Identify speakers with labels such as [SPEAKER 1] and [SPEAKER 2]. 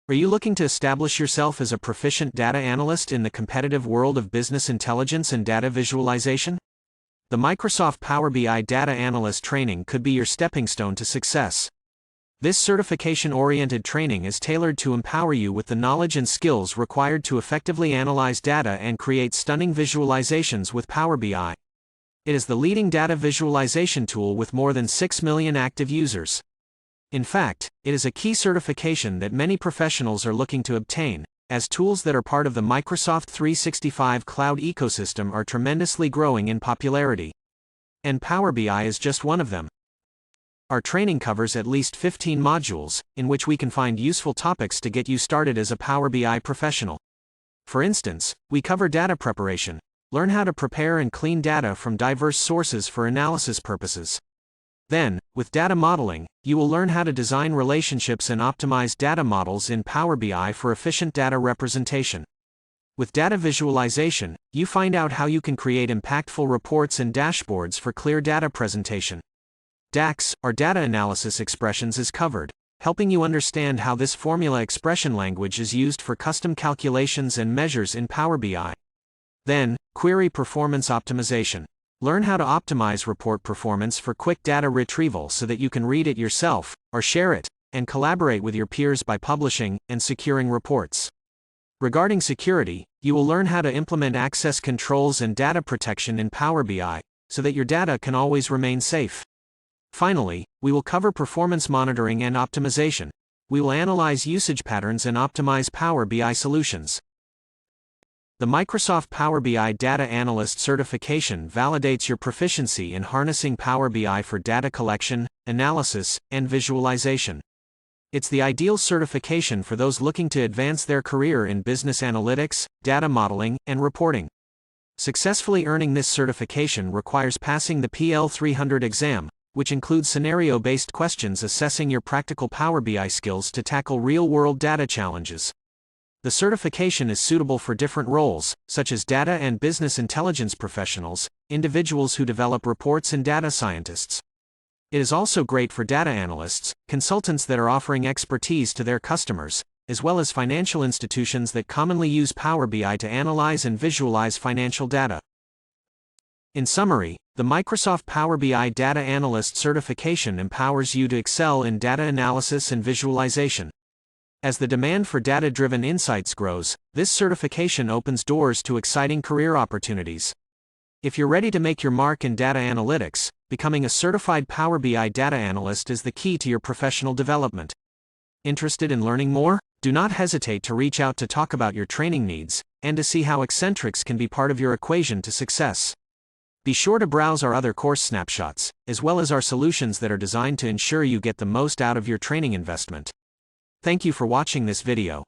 [SPEAKER 1] Are you looking to establish yourself as a proficient data analyst in the competitive world of business intelligence and data visualization? The Microsoft Power BI Data Analyst training could be your stepping stone to success. This certification-oriented training is tailored to empower you with the knowledge and skills required to effectively analyze data and create stunning visualizations with Power BI. It is the leading data visualization tool with more than 6 million active users. In fact, it is a key certification that many professionals are looking to obtain, as tools that are part of the Microsoft 365 cloud ecosystem are tremendously growing in popularity. And Power BI is just one of them. Our training covers at least 15 modules, in which we can find useful topics to get you started as a Power BI professional. For instance, we cover data preparation. Learn how to prepare and clean data from diverse sources for analysis purposes. Then, with data modeling, you will learn how to design relationships and optimize data models in Power BI for efficient data representation. With data visualization, you find out how you can create impactful reports and dashboards for clear data presentation. DAX, or data analysis expressions, is covered, helping you understand how this formula expression language is used for custom calculations and measures in Power BI. Then, query performance optimization. Learn how to optimize report performance for quick data retrieval so that you can read it yourself, or share it, and collaborate with your peers by publishing and securing reports. Regarding security, you will learn how to implement access controls and data protection in Power BI, so that your data can always remain safe. Finally, we will cover performance monitoring and optimization. We will analyze usage patterns and optimize Power BI solutions. The Microsoft Power BI Data Analyst certification validates your proficiency in harnessing Power BI for data collection, analysis, and visualization. It's the ideal certification for those looking to advance their career in business analytics, data modeling, and reporting. Successfully earning this certification requires passing the PL 300 exam, which includes scenario-based questions assessing your practical Power BI skills to tackle real-world data challenges. The certification is suitable for different roles, such as data and business intelligence professionals, individuals who develop reports, and data scientists. It is also great for data analysts, consultants that are offering expertise to their customers, as well as financial institutions that commonly use Power BI to analyze and visualize financial data. In summary, the Microsoft Power BI Data Analyst certification empowers you to excel in data analysis and visualization. As the demand for data-driven insights grows, this certification opens doors to exciting career opportunities. If you're ready to make your mark in data analytics, becoming a certified Power BI Data Analyst is the key to your professional development. Interested in learning more? Do not hesitate to reach out to talk about your training needs, and to see how Eccentrics can be part of your equation to success. Be sure to browse our other course snapshots, as well as our solutions that are designed to ensure you get the most out of your training investment. Thank you for watching this video.